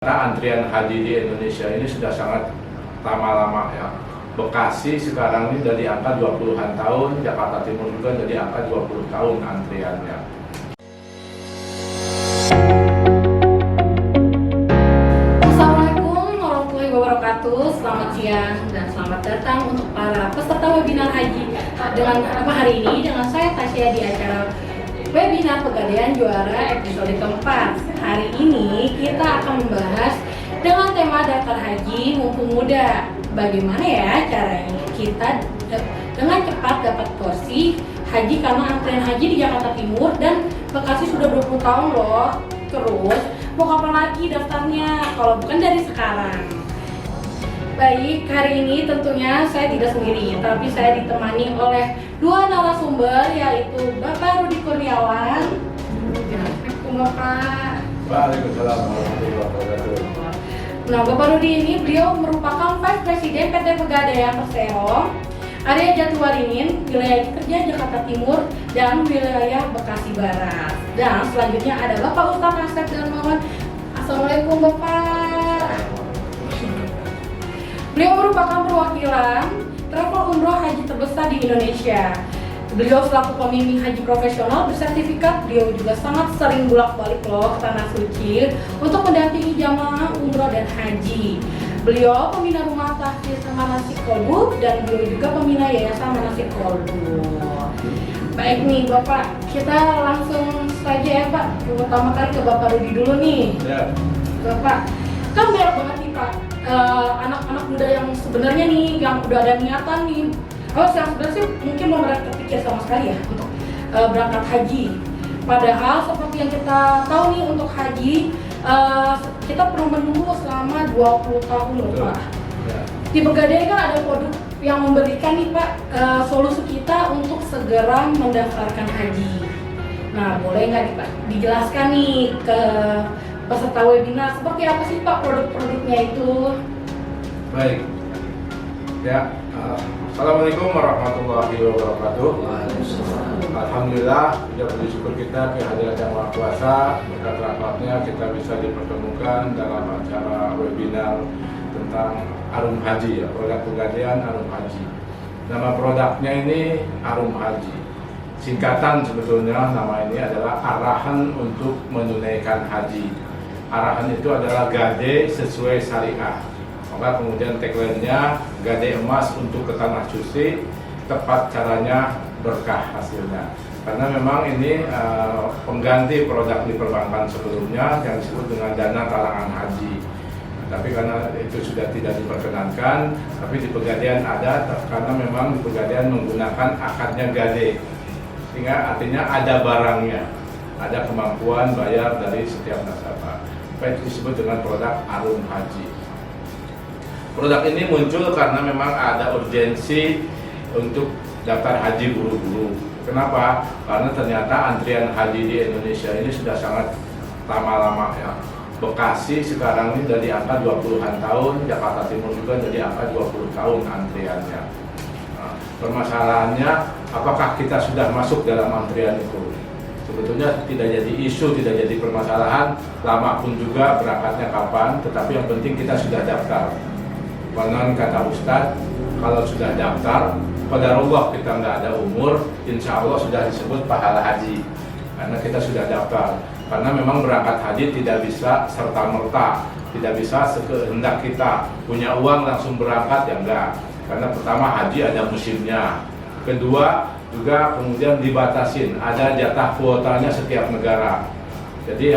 Karena antrian haji di Indonesia ini sudah sangat lama-lama ya. Bekasi sekarang ini dari angka 20-an tahun, Jakarta Timur juga dari angka 20 tahun antriannya. Assalamualaikum warahmatullahi wabarakatuh. Selamat siang dan selamat datang untuk para peserta webinar haji dengan hari ini dengan saya Tasya di acara webinar Pegadaian Juara episode keempat. Hari ini kita akan membahas dengan tema daftar haji mumpung muda. Bagaimana ya caranya kita dengan cepat dapat porsi haji, karena antrian haji di Jakarta Timur dan Bekasi sudah 20 tahun loh. Terus mau kapan lagi daftarnya kalau bukan dari sekarang? Baik, hari ini tentunya saya tidak sendiri, tapi saya ditemani oleh dua narasumber, yaitu Bapak Rudi Kurniawan. Assalamualaikum Bapak. Waalaikumsalam warahmatullahi wabarakatuh. Nah, Bapak Rudi ini beliau merupakan Vice President PT Pegadaian Persero, area Jatiwaringin, wilayah kerja Jakarta Timur dan wilayah Bekasi Barat. Dan selanjutnya ada Bapak Ustadz Asep Darmawan. Assalamualaikum Bapak. Beliau merupakan perwakilan travel umroh haji terbesar di Indonesia. Beliau selaku pembimbing haji profesional bersertifikat, beliau juga sangat sering bolak-balik loh ke Tanah Suci untuk mendampingi jamaah umroh dan haji. Beliau pembina rumah tahfiz Manasik Kolbu dan beliau juga pembina yayasan Manasik Kolbu. Baik nih Bapak, kita langsung saja ya Pak. Pertama kali ke Bapak Rudi dulu nih. Ya. Bapak, kan banyak banget nih Pak anak-anak muda yang sebenarnya nih yang udah ada niatan nih. Oh, yang sebenarnya sih mungkin belum pernah terpikir sama sekali ya untuk berangkat haji. Padahal seperti yang kita tahu nih, untuk haji kita perlu menunggu selama 20 tahun loh Pak. Ya. Di Pegadaian kan ada produk yang memberikan nih Pak solusi kita untuk segera mendaftarkan haji. Nah, boleh nggak nih Pak dijelaskan nih ke peserta webinar seperti apa sih Pak produk-produknya itu? Baik. Ya. Assalamualaikum warahmatullahi wabarakatuh. Alhamdulillah, puja puji syukur kita kehadiran Yang Maha Kuasa. Berkat rahmatnya kita bisa dipertemukan dalam acara webinar tentang Arum Haji ya, produk Pegadaian Arum Haji. Nama produknya ini Arum Haji. Singkatan sebetulnya nama ini adalah arahan untuk menunaikan haji. Arahan itu adalah gade sesuai syariah. Maka kemudian tagline-nya gade emas untuk ke tanah suci, tepat caranya berkah hasilnya. Karena memang ini pengganti produk di perbankan sebelumnya yang disebut dengan dana talangan haji. Tapi karena itu sudah tidak diperkenankan, tapi di Pegadaian ada, karena memang di Pegadaian menggunakan akadnya gade, sehingga artinya ada barangnya, ada kemampuan bayar dari setiap nasabah. Itu disebut dengan produk Arum Haji. Produk ini muncul karena memang ada urgensi untuk daftar haji buru-buru. Kenapa? Karena ternyata antrian haji di Indonesia ini sudah sangat lama-lama ya. Bekasi sekarang ini dari angka 20-an tahun, Jakarta Timur juga dari angka 20 tahun antriannya. Nah, permasalahannya, apakah kita sudah masuk dalam antrian itu? Sebetulnya tidak jadi isu, tidak jadi permasalahan, lama pun juga berangkatnya kapan, tetapi yang penting kita sudah daftar. Konon kata Ustadz, kalau sudah daftar, qadarullah kita nggak ada umur, insya Allah sudah disebut pahala haji. Karena kita sudah daftar. Karena memang berangkat haji tidak bisa serta-merta, tidak bisa sekehendak kita. Punya uang langsung berangkat, ya enggak. Karena pertama haji ada musimnya. Kedua, juga kemudian dibatasin, ada jatah kuotanya setiap negara. Jadi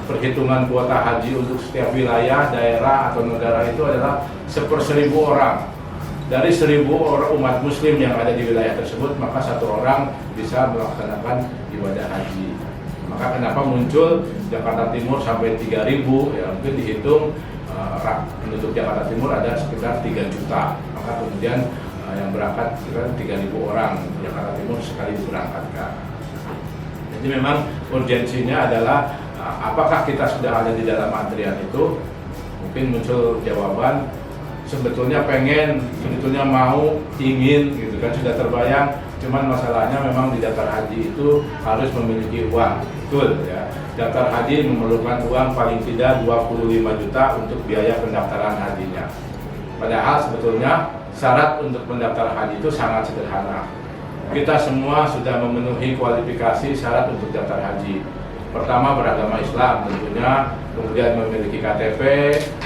perhitungan kuota haji untuk setiap wilayah, daerah atau negara itu adalah 1/1000 orang. Dari 1000 orang umat muslim yang ada di wilayah tersebut, maka satu orang bisa melaksanakan ibadah haji. Maka kenapa muncul Jakarta Timur sampai 3000, ya mungkin dihitung penduduk Jakarta Timur ada sekitar 3 juta. Maka kemudian yang berangkat sekitar 3000 orang Jakarta Timur sekali diberangkatkan. Jadi memang urgensinya adalah apakah kita sudah ada di dalam antrian itu? Mungkin muncul jawaban sebetulnya pengen, sebetulnya mau, ingin gitu kan, sudah terbayang. Cuman masalahnya memang di daftar haji itu harus memiliki uang, betul ya. daftar haji memerlukan uang paling tidak 25 juta untuk biaya pendaftaran hajinya. Padahal sebetulnya syarat untuk mendaftar haji itu sangat sederhana. Kita semua sudah memenuhi kualifikasi syarat untuk daftar haji. Pertama, beragama Islam tentunya, kemudian memiliki KTP,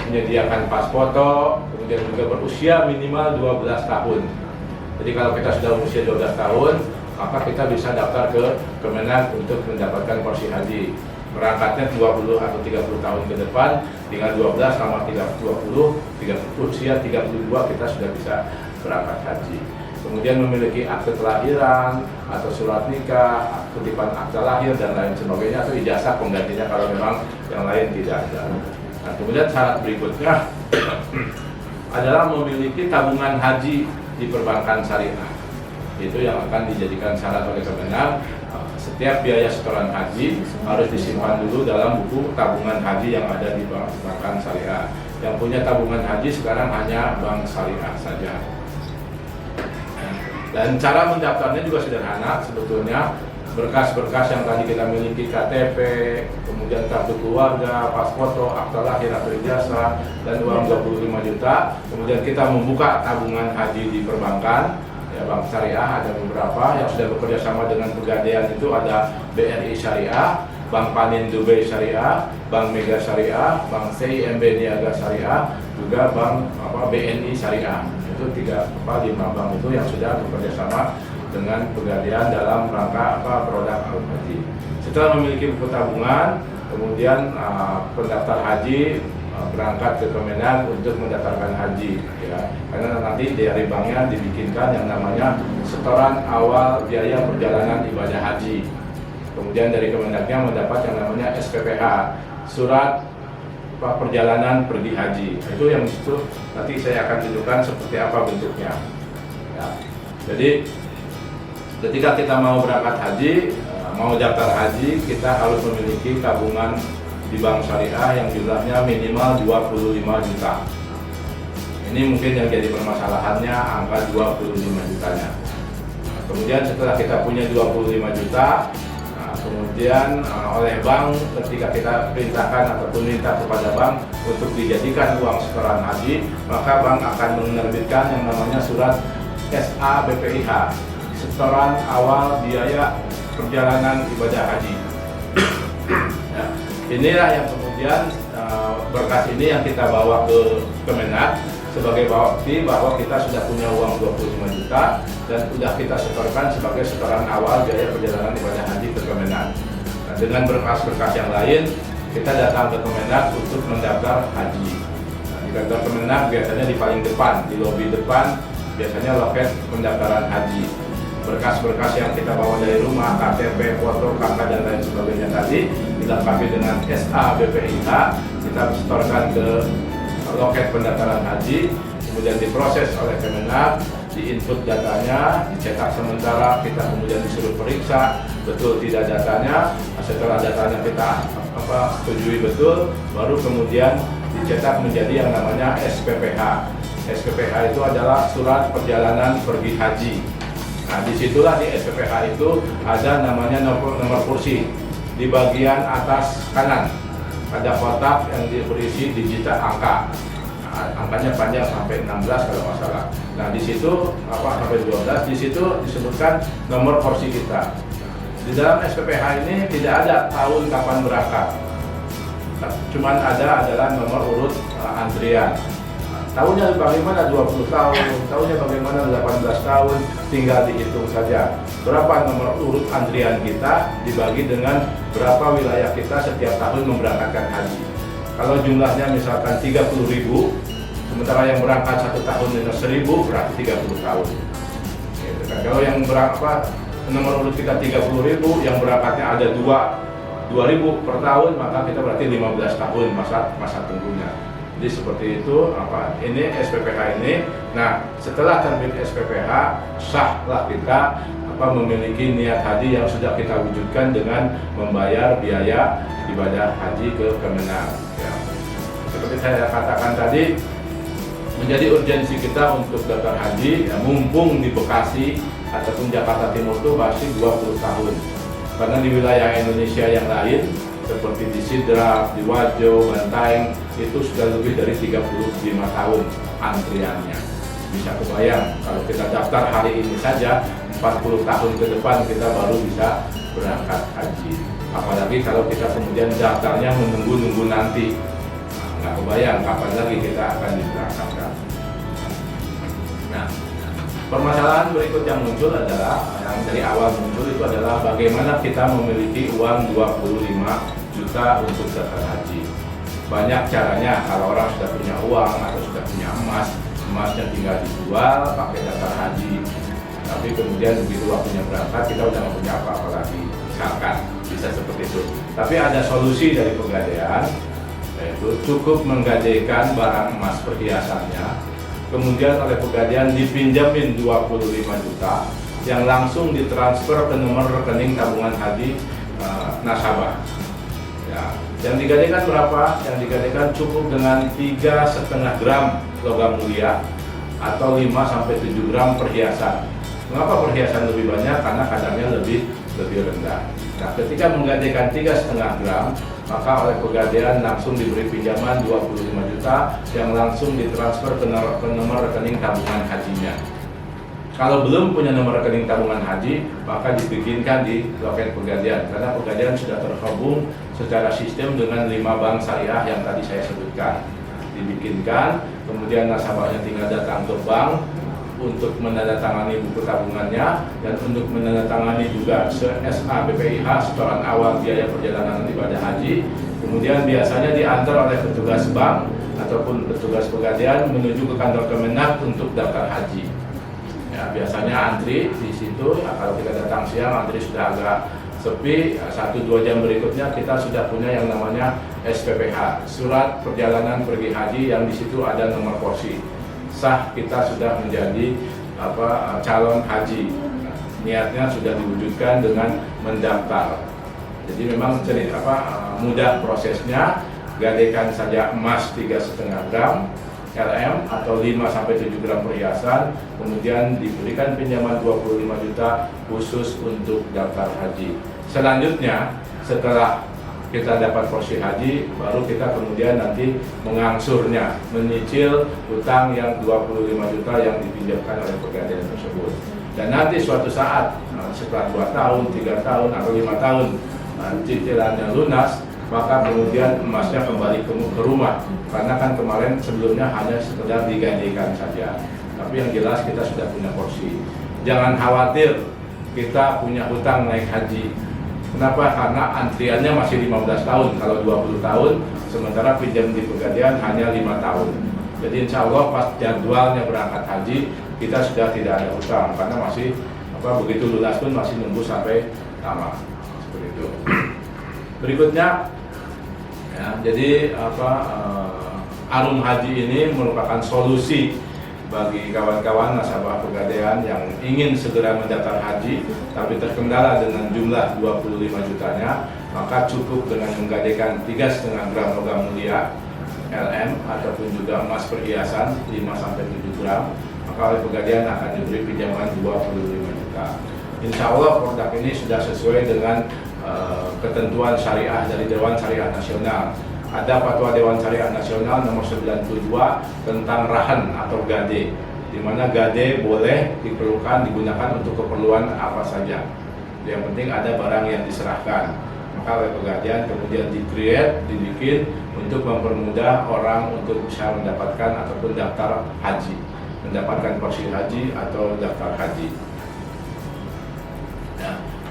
menyediakan pas foto, kemudian juga berusia minimal 12 tahun. Jadi kalau kita sudah berusia 12 tahun, maka kita bisa daftar ke Kemenag untuk mendapatkan porsi haji. Berangkatnya 20 atau 30 tahun ke depan, tinggal 12 sama 20, usia 32 kita sudah bisa berangkat haji. Kemudian memiliki akte kelahiran atau surat nikah, kutipan akte lahir dan lain sebagainya, atau ijazah penggantinya kalau memang yang lain tidak ada. Nah, kemudian syarat berikutnya adalah memiliki tabungan haji di perbankan syariah. Itu yang akan dijadikan syarat oleh Kemenag. Setiap biaya setoran haji harus disimpan dulu dalam buku tabungan haji yang ada di perbankan syariah. Yang punya tabungan haji sekarang hanya bank syariah saja. Dan cara mendaftarnya juga sederhana sebetulnya. Berkas-berkas yang tadi kita miliki, KTP, kemudian kartu keluarga, pas foto, akta lahir atau ijazah, dan uang 25 juta. Kemudian kita membuka tabungan haji di perbankan, ya, bank syariah ada beberapa yang sudah bekerja sama dengan Pegadaian, itu ada BRI Syariah, Bank Panin Dubai Syariah, Bank Mega Syariah, Bank CIMB Niaga Syariah, juga Bank BNI Syariah. Itu 5 bank itu yang sudah bekerja sama dengan Pegadaian dalam rangka produk haji. Setelah memiliki buku tabungan, kemudian pendaftar haji berangkat ke Kemenag untuk mendaftarkan haji, ya. Karena nanti dari banknya dibikinkan yang namanya setoran awal biaya perjalanan ibadah haji. Kemudian dari Kemenagnya mendapat yang namanya SPPH, surat perjalanan pergi haji. Itu yang itu nanti saya akan tunjukkan seperti apa bentuknya, ya. Jadi ketika kita mau berangkat haji, mau daftar haji, kita harus memiliki tabungan di bank syariah yang jumlahnya minimal 25 juta. Ini mungkin yang jadi permasalahannya angka 25 jutanya. Kemudian setelah kita punya 25 juta, kemudian oleh bank ketika kita perintahkan ataupun minta kepada bank untuk dijadikan uang setoran haji, maka bank akan menerbitkan yang namanya surat SABPIH, setoran awal biaya perjalanan ibadah haji. Ya, inilah yang kemudian berkas ini yang kita bawa ke Kemenag sebagai bukti bahwa kita sudah punya uang 25 juta dan sudah kita setorkan sebagai setoran awal biaya perjalanan ibadah haji ke Kemenag. Nah, dengan berkas-berkas yang lain, kita datang ke Kemenag untuk mendaftar haji. Nah, di kantor Kemenag biasanya di paling depan, di lobi depan, biasanya loket pendaftaran haji. Berkas-berkas yang kita bawa dari rumah, KTP, foto, KK dan lain sebagainya tadi dilengkapi dengan SABPIH, kita setorkan ke loket pendaftaran haji, kemudian diproses oleh Kemenag, diinput datanya, dicetak sementara, kita kemudian disuruh periksa betul tidak datanya. Setelah datanya kita setujui betul, baru kemudian dicetak menjadi yang namanya SPPH. SPPH itu adalah surat perjalanan pergi haji. Nah, disitulah di SPPH itu ada namanya nomor kursi. Di bagian atas kanan ada kotak yang berisi digital angka. Nah, angkanya panjang sampai 16 kalau nggak salah. Nah, di situ sampai 12, di situ disebutkan nomor kursi kita. Di dalam SPPH ini tidak ada tahun kapan berangkat. Cuman adalah nomor urut antrian. Tahunnya bagaimana 20 tahun, tahunnya bagaimana 18 tahun, tinggal dihitung saja. Berapa nomor urut antrian kita dibagi dengan berapa wilayah kita setiap tahun memberangkatkan haji. Kalau jumlahnya misalkan 30.000, sementara yang berangkat 1 tahun dengan 1.000 berarti 30 tahun. Gitu kan. Kalau yang nomor urut kita 30.000, yang berangkatnya ada 2.000 per tahun, maka kita berarti 15 tahun masa tunggunya. Jadi seperti itu ini SPPH ini. Nah, setelah terbit SPPH, sahlah kita memiliki niat haji yang sudah kita wujudkan dengan membayar biaya ibadah haji ke Kemenag. Ya. Seperti saya katakan tadi, menjadi urgensi kita untuk daftar haji, ya, mumpung di Bekasi ataupun Jakarta Timur itu masih 20 tahun. Karena di wilayah Indonesia yang lain seperti di Sidrap, di Wajo, Bantaeng, itu sudah lebih dari 35 tahun antriannya. Bisa kebayang kalau kita daftar hari ini saja 40 tahun ke depan kita baru bisa berangkat haji. Apalagi kalau kita kemudian daftarnya menunggu-nunggu nanti, nggak kebayang kapan lagi kita akan diberangkatkan. Nah, permasalahan berikut yang muncul adalah, yang dari awal muncul itu adalah bagaimana kita memiliki uang 25 juta untuk daftar haji. Banyak caranya. Kalau orang sudah punya uang atau sudah punya emas, emasnya tinggal dijual pakai daftar haji. Tapi kemudian begitu waktunya berangkat kita udah nggak punya apa-apa lagi. Misalkan bisa seperti itu. Tapi ada solusi dari Pegadaian, yaitu cukup menggadaikan barang emas perhiasannya, kemudian oleh Pegadaian dipinjamin 25 juta yang langsung ditransfer ke nomor rekening tabungan haji nasabah. Ya, yang digadaikan berapa? Yang digadaikan cukup dengan 3,5 gram logam mulia atau 5-7 gram perhiasan. Mengapa perhiasan lebih banyak? Karena kadarnya lebih rendah. Nah, ketika menggadaikan 3,5 gram, maka oleh Pegadaian langsung diberi pinjaman 25 juta yang langsung ditransfer ke nomor rekening tabungan hajinya. Kalau belum punya nomor rekening tabungan haji, maka dibikinkan di loket Pegadaian, karena Pegadaian sudah terhubung secara sistem dengan 5 bank syariah yang tadi saya sebutkan. Dibikinkan, kemudian nasabahnya tinggal datang ke bank untuk menandatangani buku tabungannya dan untuk menandatangani juga SA BPIH, setoran awal biaya perjalanan ibadah haji. Kemudian biasanya diantar oleh petugas bank ataupun petugas Pegadaian menuju ke kantor Kemenak untuk daftar haji. Ya, biasanya antri di situ. Ya, kalau kita datang siang, antri sudah agak sepi. 1-2 jam berikutnya kita sudah punya yang namanya SPPH, surat perjalanan pergi haji, yang di situ ada nomor porsi. Sah kita sudah menjadi calon haji. Nah, niatnya sudah diwujudkan dengan mendaftar. Jadi memang mudah prosesnya. Gadaikan saja emas 3,5 gram LM atau 5-7 gram perhiasan, kemudian diberikan pinjaman 25 juta khusus untuk daftar haji. Selanjutnya, setelah kita dapat porsi haji, baru kita kemudian nanti mengangsurnya, menyicil utang yang 25 juta yang dipinjamkan oleh Pegadaian tersebut. Dan nanti suatu saat, setelah 2 tahun, 3 tahun, atau 5 tahun cicilannya lunas, maka kemudian emasnya kembali ke rumah, karena kan kemarin sebelumnya hanya sekedar digadaikan saja. Tapi yang jelas kita sudah punya porsi. Jangan khawatir kita punya hutang naik haji. Kenapa? Karena antriannya masih 15 tahun, kalau 20 tahun, sementara pinjam di Pegadaian hanya 5 tahun. Jadi insya Allah pas jadwalnya berangkat haji, kita sudah tidak ada hutang, karena masih begitu lunas pun masih nunggu sampai lama. Seperti itu. Berikutnya, ya, jadi Arum Haji ini merupakan solusi bagi kawan-kawan nasabah Pegadaian yang ingin segera mendaftar haji tapi terkendala dengan jumlah 25 jutanya, maka cukup dengan menggadaikan 3,5 gram logam mulia LM ataupun juga emas perhiasan 5-7 gram, maka oleh Pegadaian akan diberi pinjaman 25 juta. Insya Allah produk ini sudah sesuai dengan ketentuan syariah dari Dewan Syariah Nasional. Ada Fatwa Dewan Syariah Nasional nomor 92 tentang rahan atau gade, di mana gade boleh diperlukan digunakan untuk keperluan apa saja. Yang penting ada barang yang diserahkan. Maka oleh Pegadaian kemudian dibikin untuk mempermudah orang untuk bisa mendapatkan ataupun daftar haji, mendapatkan porsi haji atau daftar haji.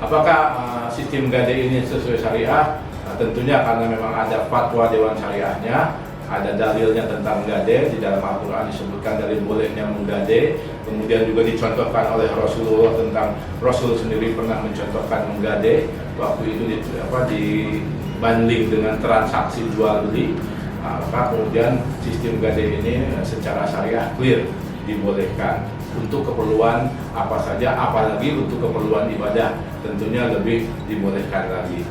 Apakah sistem gade ini sesuai syariah? Nah, tentunya karena memang ada fatwa Dewan Syariahnya, ada dalilnya tentang gade. Di dalam Al-Quran disebutkan dalil bolehnya menggade. Kemudian juga dicontohkan oleh Rasulullah tentang Rasul sendiri pernah mencontohkan menggade. Waktu itu dibanding dengan transaksi jual beli. Maka kemudian sistem gade ini secara syariah clear dibolehkan untuk keperluan apa saja, apalagi untuk keperluan ibadah tentunya lebih dibolehkan lagi.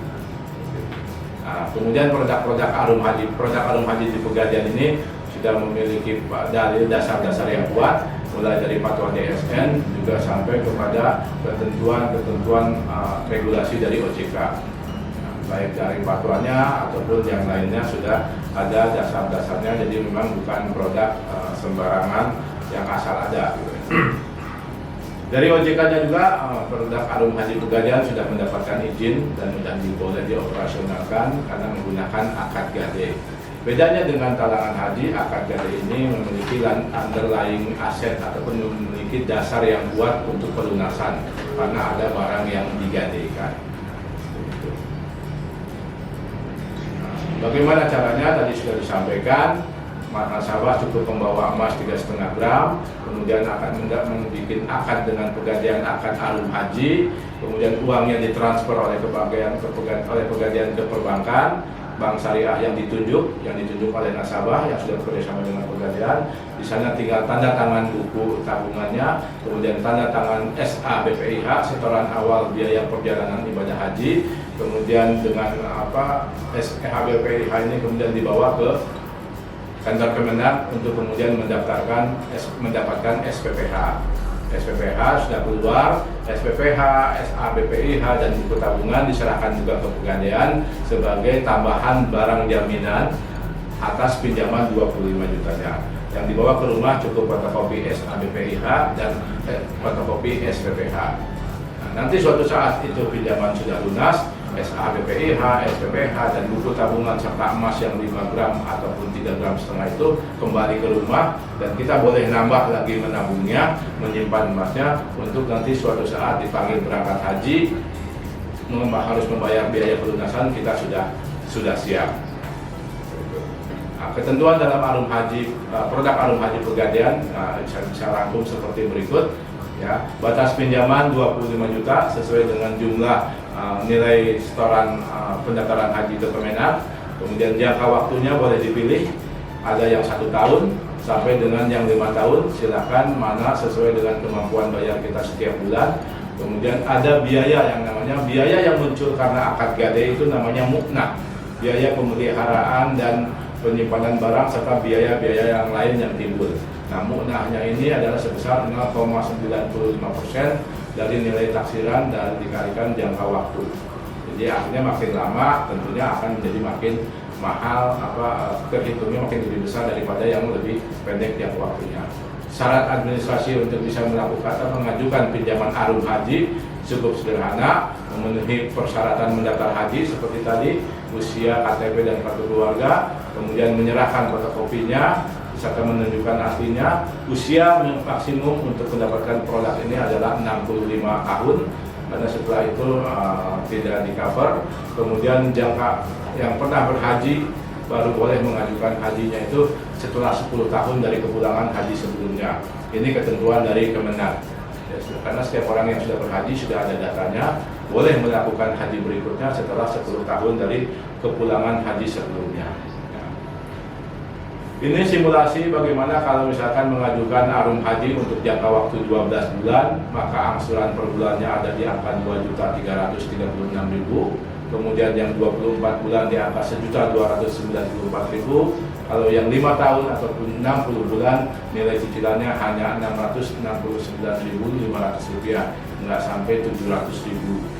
Nah, kemudian produk Arum Haji di Pegadaian ini sudah memiliki dalil dasar-dasar yang kuat, mulai dari fatwa DSN juga sampai kepada ketentuan regulasi dari OJK. Nah, baik dari fatwanya ataupun yang lainnya sudah ada dasar-dasarnya, jadi memang bukan produk sembarangan yang asal ada. Dari OJK-nya juga produk Arum Haji Pegadaian sudah mendapatkan izin dan boleh dioperasionalkan karena menggunakan akad gade. Bedanya dengan talangan haji, akad gade ini memiliki underlying aset ataupun memiliki dasar yang kuat untuk pelunasan karena ada barang yang digadekan. Bagaimana caranya? Tadi sudah disampaikan. Nasabah cukup membawa emas 3,5 gram, kemudian akan membuat akad dengan Pegadaian akad Arum Haji, kemudian uangnya ditransfer oleh Pegadaian ke perbankan, bank syariah yang ditunjuk oleh nasabah yang sudah bekerjasama dengan Pegadaian. Di sana tinggal tanda tangan buku tabungannya, kemudian tanda tangan SA BPIH setoran awal biaya perjalanan ibadah haji, kemudian dengan SH BPIH ini kemudian dibawa ke kantor Kemenag untuk kemudian mendapatkan SPPH. SPPH sudah keluar, SPPH, SABPIH dan buku tabungan diserahkan juga ke Pegadaian sebagai tambahan barang jaminan atas pinjaman 25 jutanya. Yang dibawa ke rumah cukup fotokopi SABPIH dan fotokopi SPPH. Nah, nanti suatu saat itu pinjaman sudah lunas, SABPIH, SPPH dan buku tabungan serta emas yang 5 gram ataupun 3,5 gram itu kembali ke rumah dan kita boleh nambah lagi menabungnya, menyimpan emasnya untuk nanti suatu saat dipanggil berangkat haji harus membayar biaya pelunasan, kita sudah siap. Nah, ketentuan dalam Arum Haji, produk Arum Haji Pegadaian bisa rangkum seperti berikut. Ya, batas pinjaman 25 juta sesuai dengan jumlah nilai setoran pendaftaran haji ke Kemenag. Kemudian jangka waktunya boleh dipilih, ada yang 1 tahun sampai dengan yang 5 tahun. Silakan mana sesuai dengan kemampuan bayar kita setiap bulan. Kemudian ada biaya yang muncul karena akad gade itu namanya muknah, biaya pemeliharaan dan penyimpanan barang serta biaya-biaya yang lain yang timbul. Nah, muknahnya ini adalah sebesar 0,95% dari nilai taksiran dan dikalikan jangka waktu. Jadi akhirnya makin lama tentunya akan menjadi makin mahal, terhitungnya makin lebih besar daripada yang lebih pendek jangka waktunya. Syarat administrasi untuk bisa melakukan atau mengajukan pinjaman Arum Haji cukup sederhana, memenuhi persyaratan mendaftar haji seperti tadi, usia, KTP dan kartu keluarga, kemudian menyerahkan fotokopinya serta menunjukkan aslinya. Usia maksimum untuk mendapatkan produk ini adalah 65 tahun karena setelah itu tidak di cover. Kemudian jangka yang pernah berhaji baru boleh mengajukan hajinya itu setelah 10 tahun dari kepulangan haji sebelumnya. Ini ketentuan dari Kemenag. Ya, karena setiap orang yang sudah berhaji sudah ada datanya, boleh melakukan haji berikutnya setelah 10 tahun dari kepulangan haji sebelumnya. Ini simulasi bagaimana kalau misalkan mengajukan Arum Haji untuk jangka waktu 12 bulan, maka angsuran per bulannya ada di angka 2.336.000. Kemudian yang 24 bulan di angka 1.294.000. Kalau yang 5 tahun ataupun 60 bulan nilai cicilannya hanya Rp669.500, nggak sampai Rp700.000.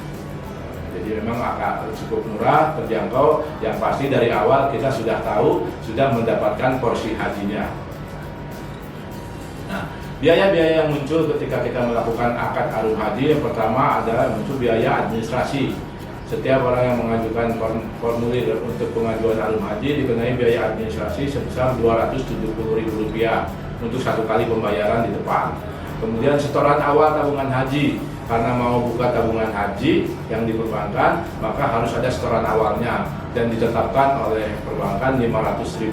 Jadi memang agak cukup murah, terjangkau. Yang pasti dari awal kita sudah tahu, sudah mendapatkan porsi hajinya. Nah, biaya-biaya yang muncul ketika kita melakukan akad Arum Haji, yang pertama adalah muncul biaya administrasi. Setiap orang yang mengajukan formulir untuk pengajuan Arum Haji dikenai biaya administrasi sebesar Rp270.000 untuk 1 kali pembayaran di depan. Kemudian setoran awal tabungan haji. Karena mau buka tabungan haji yang di perbankan, maka harus ada setoran awalnya dan ditetapkan oleh perbankan 500.000.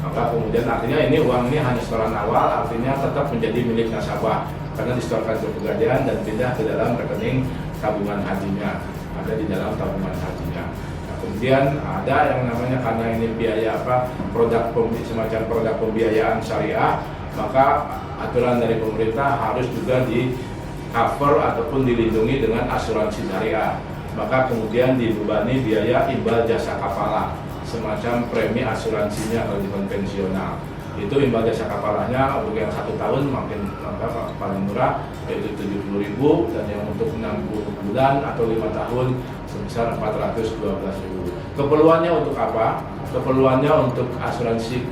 Maka kemudian artinya ini uang ini hanya setoran awal, artinya tetap menjadi milik nasabah karena disetorkan ke Pegadaian dan pindah ke dalam rekening tabungan hajinya, ada di dalam tabungan hajinya. Nah, kemudian ada yang namanya karena ini biaya semacam produk pembiayaan syariah, maka aturan dari pemerintah harus juga di cover ataupun dilindungi dengan asuransi syariah. Maka kemudian dibebani biaya imbal jasa kafalah, semacam premi asuransinya kalau di konvensional. Itu imbal jasa kafalahnya untuk yang 1 tahun paling murah yaitu Rp70.000, dan yang untuk 60 bulan atau 5 tahun sebesar 412.000. Keperluannya untuk apa? Keperluannya untuk asuransi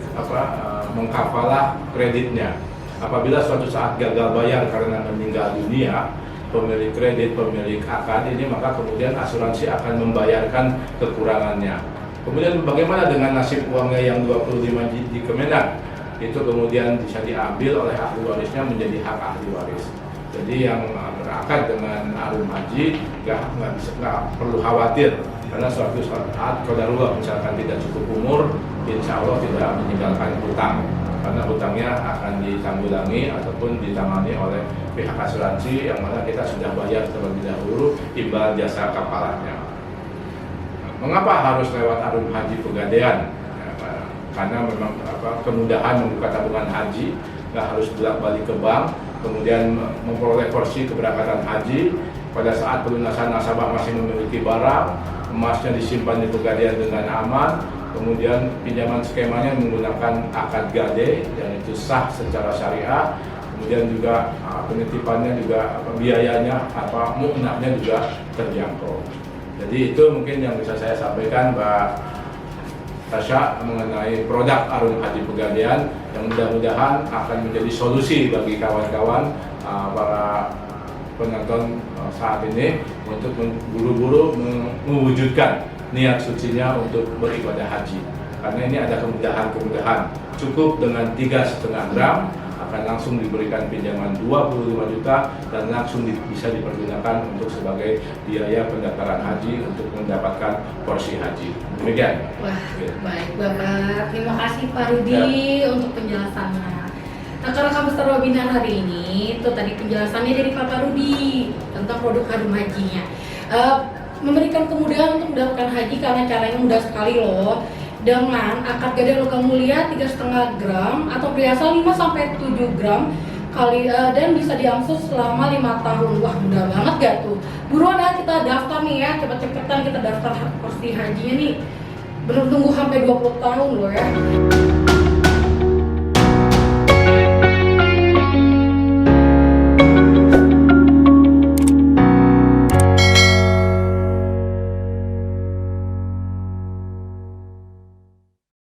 mengkafalah kreditnya. Apabila suatu saat gagal bayar karena meninggal dunia pemilik kredit, pemilik akad ini, maka kemudian asuransi akan membayarkan kekurangannya. Kemudian bagaimana dengan nasib uangnya yang 25 di Kemenak? Itu kemudian bisa diambil oleh ahli warisnya menjadi hak ahli waris. Jadi yang berakad dengan Arum Haji nggak perlu khawatir, karena suatu saat qadarullah misalkan tidak cukup umur, insya Allah tidak meninggalkan hutang, karena hutangnya akan ditanggulangi ataupun ditangani oleh pihak asuransi yang mana kita sudah bayar terlebih dahulu imbal jasa kafalannya. Mengapa harus lewat Arum Haji Pegadaian? Karena memang kemudahan membuka tabungan haji, nggak harus bolak-balik ke bank, kemudian memperoleh porsi keberangkatan haji. Pada saat pelunasan nasabah masih memiliki barang, emasnya disimpan di Pegadaian dengan aman, kemudian pinjaman skemanya menggunakan akad gade yang itu sah secara syariah, kemudian juga penitipannya juga biayanya mu'nahnya juga terjangkau. Jadi itu mungkin yang bisa saya sampaikan, Mbak Tasya, mengenai produk Arum Haji Pegadaian yang mudah-mudahan akan menjadi solusi bagi kawan-kawan para penonton saat ini untuk buru-buru mewujudkan niat sucinya untuk beribadah haji. Karena ini ada kemudahan-kemudahan. Cukup dengan 3,5 gram akan langsung diberikan pinjaman 25 juta dan langsung bisa dipergunakan untuk sebagai biaya pendaftaran haji untuk mendapatkan porsi haji. Demikian. Wah, baik Bapak. Terima kasih Pak Rudi untuk penjelasannya. Nah, kalau kamu webinar hari ini, itu tadi penjelasannya dari Pak Rudi tentang produk Arum Hajinya. Memberikan kemudahan untuk mendapatkan haji karena caranya mudah sekali loh. Dengan akad gade logam mulia 3,5 gram atau perhiasan 5-7 gram dan bisa diangsuh selama 5 tahun. Wah, mudah banget gak tuh? Buruan ya kita daftar nih ya, cepet-cepetan kita daftar porsi hajinya nih. Bener tunggu sampai 20 tahun loh ya.